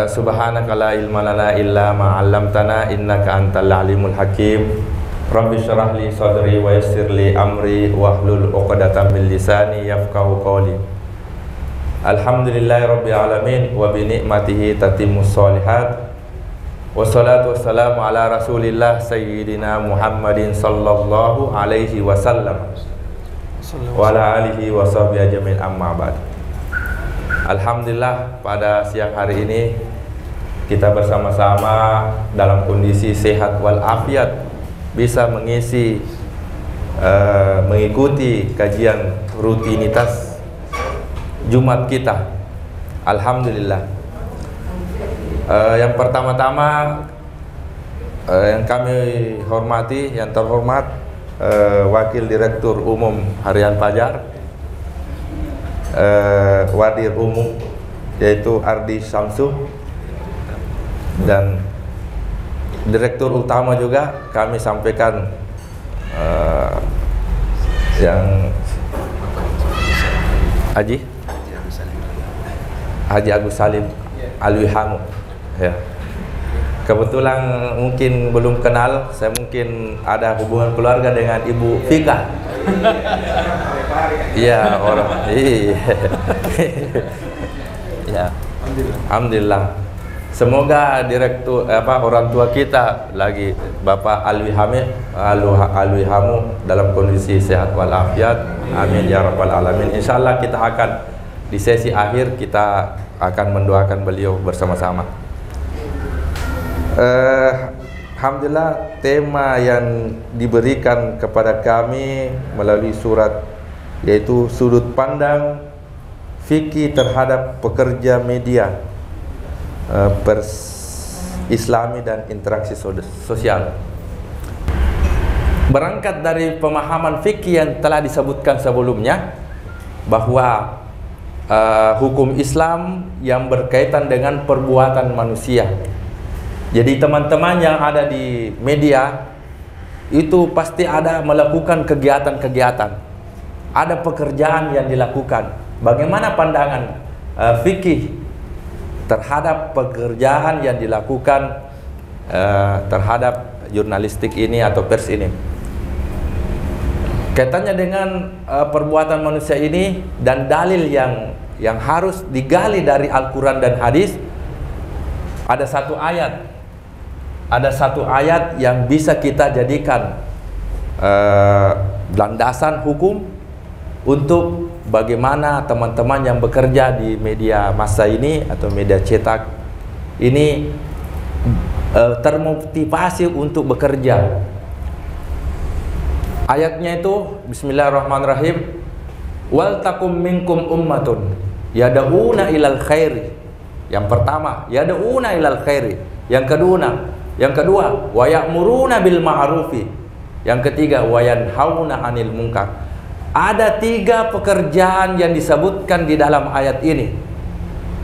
Subhanaka la ilma lana illa ma 'allamtana innaka antal alimul hakim. Rabbi shrah li sadri wa yassir li amri wahlul 'uqdatam min lisani yafqahu qawli. Alhamdulillahi rabbil alamin wa bi ni'matihi tatimmus sholihat. Wassalatu wassalamu ala rasulillah sayyidina Muhammadin sallallahu alaihi wasallam wa ala alihi wa sahbihi ajmain, amma ba'd. Alhamdulillah, pada siang hari ini kita bersama-sama dalam kondisi sehat walafiat bisa mengikuti kajian rutinitas Jumat kita. Alhamdulillah. Yang pertama-tama yang kami hormati, yang terhormat Wakil Direktur Umum Harian Fajar, Wadir Umum yaitu Ardi Samsu, dan Direktur Utama juga kami sampaikan yang Haji Agus Salim Alwi-Hamu. Ya. Kebetulan mungkin belum kenal, saya mungkin ada hubungan keluarga dengan Ibu Fika. Iya, orang. Iya. Ya. Alhamdulillah. Semoga direktur orang tua kita lagi Bapak Alwi-Hamu dalam kondisi sehat walafiat. Amin ya rabbal alamin. Insyaallah kita akan di sesi akhir kita akan mendoakan beliau bersama-sama. Alhamdulillah, tema yang diberikan kepada kami melalui surat yaitu sudut pandang fikih terhadap pekerja media, pers Islami dan interaksi sosial. Berangkat dari pemahaman fikih yang telah disebutkan sebelumnya bahwa hukum Islam yang berkaitan dengan perbuatan manusia. Jadi teman-teman yang ada di media itu pasti ada melakukan kegiatan-kegiatan, ada pekerjaan yang dilakukan. Bagaimana pandangan fikih terhadap pekerjaan yang dilakukan terhadap jurnalistik ini atau pers ini? Kaitannya dengan perbuatan manusia ini dan dalil yang harus digali dari Al-Quran dan hadis. Ada satu ayat yang bisa kita jadikan landasan hukum untuk bagaimana teman-teman yang bekerja di media massa ini atau media cetak ini termotivasi untuk bekerja. Ayatnya itu Bismillahirrahmanirrahim. Wal takum minkum ummatun yad'una ilal khairi. Yang pertama, yad'una ilal khairi. Yang kedua, wa ya'muruna bil ma'rufi. Yang ketiga, wa yanhauna 'anil munkar. Ada 3 pekerjaan yang disebutkan di dalam ayat ini.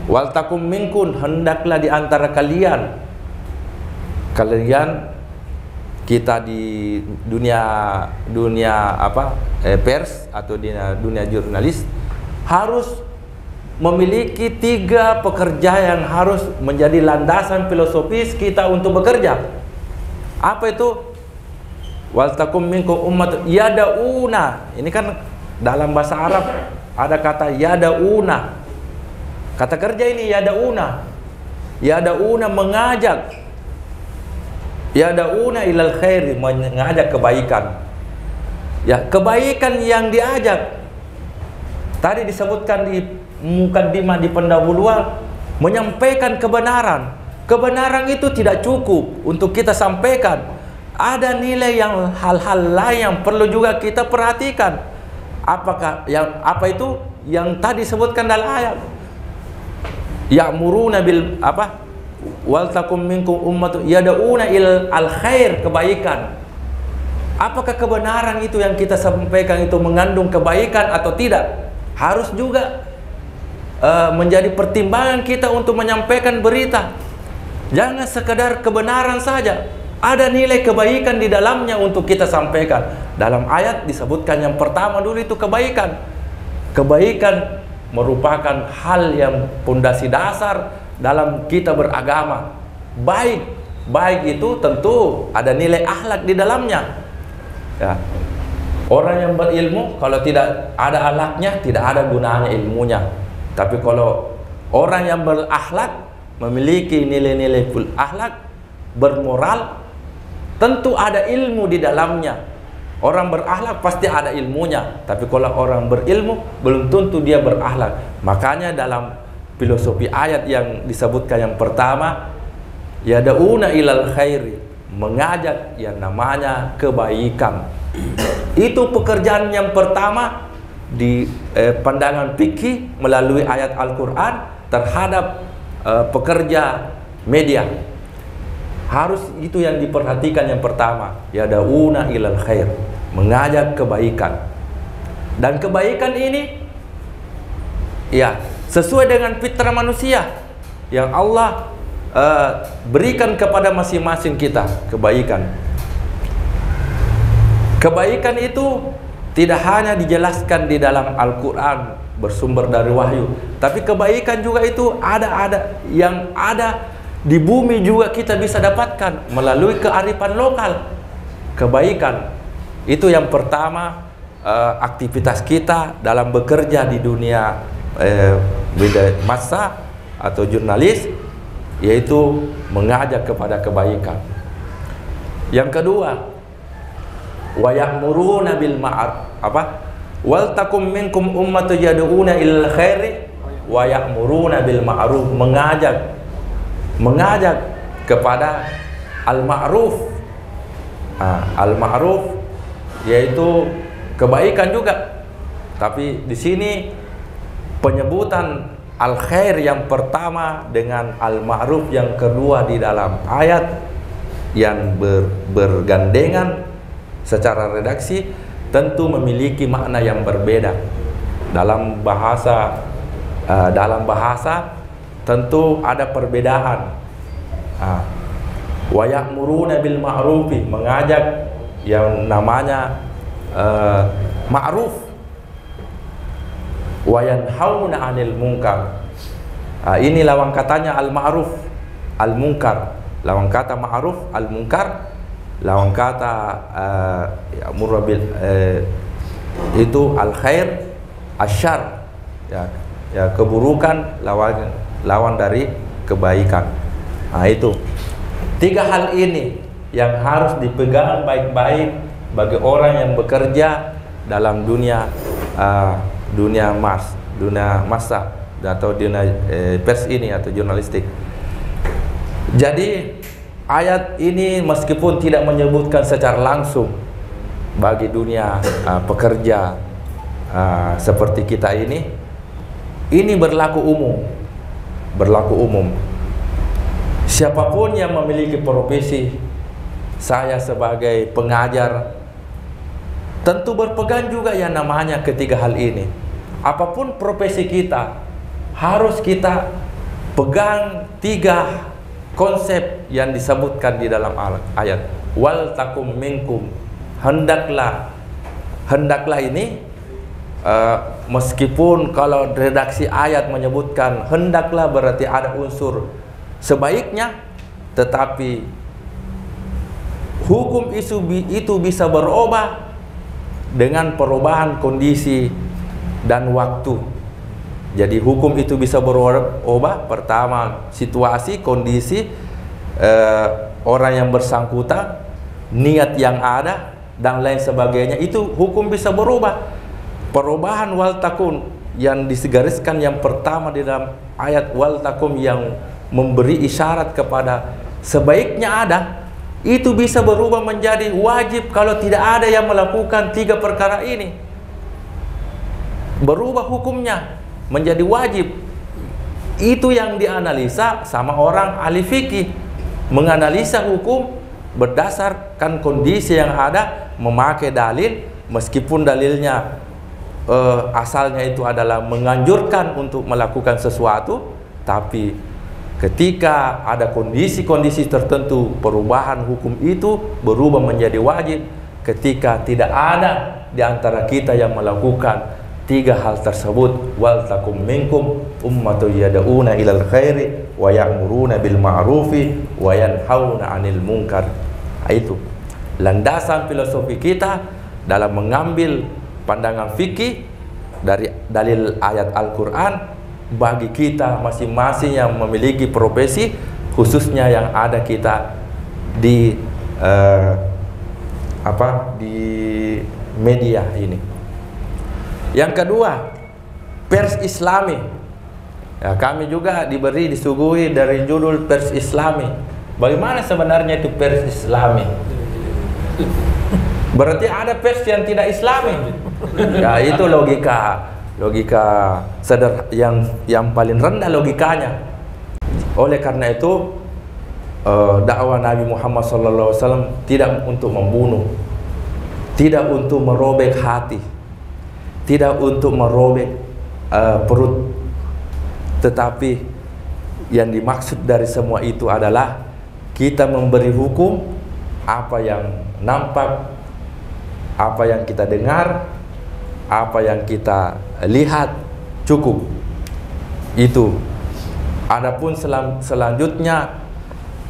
Wal takum minkum, hendaklah di antara kalian kita di dunia pers atau di dunia jurnalis harus memiliki 3 pekerjaan yang harus menjadi landasan filosofis kita untuk bekerja. Apa itu? Wal takum minkum ummatun yad'una. Ini kan dalam bahasa Arab ada kata yad'una. Kata kerja ini yad'una. Yad'una mengajak. Yad'una ilal khairi, mengajak kebaikan. Ya, kebaikan yang diajak. Tadi disebutkan di mukaddimah, di pendahuluan, menyampaikan kebenaran. Kebenaran itu tidak cukup untuk kita sampaikan. Ada nilai hal-hal lain yang perlu juga kita perhatikan. Apa itu yang tadi disebutkan dalam ayat? Ya'muruna bil wal takum minkum ummatun yad'una il al khair, kebaikan. Apakah kebenaran itu yang kita sampaikan itu mengandung kebaikan atau tidak? Harus juga menjadi pertimbangan kita untuk menyampaikan berita. Jangan sekedar kebenaran saja, ada nilai kebaikan di dalamnya untuk kita sampaikan. Dalam ayat disebutkan yang pertama dulu itu kebaikan. Kebaikan merupakan hal yang pondasi dasar dalam kita beragama. Baik itu tentu ada nilai akhlak di dalamnya. Ya. Orang yang berilmu kalau tidak ada akhlaknya, tidak ada gunanya ilmunya. Tapi kalau orang yang berakhlak, memiliki nilai-nilai akhlak, bermoral, tentu ada ilmu di dalamnya. Orang berakhlak pasti ada ilmunya. Tapi kalau orang berilmu, belum tentu dia berakhlak. Makanya dalam filosofi ayat yang disebutkan yang pertama, yada'una ilal khairi, mengajak yang namanya kebaikan. Itu pekerjaan yang pertama di pandangan fikih melalui ayat Al-Quran terhadap pekerja media. Harus itu yang diperhatikan yang pertama, yada'una ilal khair, mengajak kebaikan. Dan kebaikan ini ya sesuai dengan fitrah manusia yang Allah berikan kepada masing-masing kita. Kebaikan itu tidak hanya dijelaskan di dalam Al-Quran bersumber dari wahyu, tapi kebaikan juga itu ada yang ada di bumi juga kita bisa dapatkan melalui kearifan lokal. Kebaikan itu yang pertama, aktivitas kita dalam bekerja di dunia massa atau jurnalis, yaitu mengajak kepada kebaikan. Yang kedua, wa ya'muruna bil ma'ruf, wal takum minkum ummatun yad'una ilal khairi wa ya'muruna bil ma'ruf, mengajak kepada al-ma'ruf. Al-ma'ruf yaitu kebaikan juga. Tapi di sini penyebutan al-khair yang pertama dengan al-ma'ruf yang kedua di dalam ayat yang bergandengan secara redaksi tentu memiliki makna yang berbeda. Dalam bahasa tentu ada perbedaan. Wa ya'muruna bil ma'rufi, mengajak yang namanya ma'ruf. Wa yanhauna 'anil munkar. Ini lawan katanya al-ma'ruf, al-munkar. Lawan kata ma'ruf, al-munkar. Lawan kata ya'muru bil itu al-khair, asyar. Ya, keburukan lawan dari kebaikan. Itu tiga hal ini yang harus dipegang baik-baik bagi orang yang bekerja dalam dunia massa atau dunia pers ini atau jurnalistik. Jadi ayat ini meskipun tidak menyebutkan secara langsung bagi dunia pekerja seperti kita ini berlaku umum. Siapapun yang memiliki profesi, saya sebagai pengajar tentu berpegang juga yang namanya ketiga hal ini. Apapun profesi kita, harus kita pegang tiga konsep yang disebutkan di dalam ayat. Wal takum minkum, hendaklah ini meskipun kalau redaksi ayat menyebutkan hendaklah berarti ada unsur sebaiknya, tetapi hukum itu bisa berubah dengan perubahan kondisi dan waktu. Jadi hukum itu bisa berubah, pertama situasi, kondisi, orang yang bersangkutan, niat yang ada dan lain sebagainya, itu hukum bisa berubah. Perubahan wal takum yang disegariskan yang pertama di dalam ayat wal takum yang memberi isyarat kepada sebaiknya ada, itu bisa berubah menjadi wajib kalau tidak ada yang melakukan tiga perkara ini. Berubah hukumnya menjadi wajib. Itu yang dianalisa sama orang ahli fikih, menganalisa hukum berdasarkan kondisi yang ada, memakai dalil meskipun dalilnya asalnya itu adalah menganjurkan untuk melakukan sesuatu, tapi ketika ada kondisi-kondisi tertentu, perubahan hukum itu berubah menjadi wajib ketika tidak ada di antara kita yang melakukan tiga hal tersebut, wal takum minkum ummatun yad'una ilal khairi wa ya'muruna bil ma'rufi wa yanhauna 'anil munkar. Itu landasan filosofi kita dalam mengambil pandangan fikih dari dalil ayat Al-Qur'an bagi kita masing-masing yang memiliki profesi, khususnya yang ada kita di di media ini. Yang kedua, pers Islami. Ya, kami juga disuguhi dari judul pers Islami. Bagaimana sebenarnya itu pers Islami? Berarti ada pers yang tidak Islami. Ya, itu logika yang paling rendah logikanya. Oleh karena itu, dakwah Nabi Muhammad SAW tidak untuk membunuh, tidak untuk merobek hati, tidak untuk merobek perut, tetapi yang dimaksud dari semua itu adalah kita memberi hukum apa yang nampak, apa yang kita dengar, apa yang kita lihat, cukup itu. Adapun selanjutnya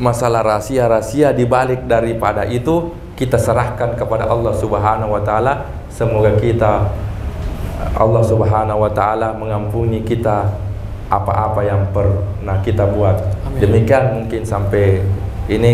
masalah rahasia-rahasia dibalik daripada itu kita serahkan kepada Allah Subhanahu wa Ta'ala. Semoga Allah Subhanahu wa Ta'ala mengampuni kita apa-apa yang pernah kita buat. Amin. Demikian mungkin sampai ini.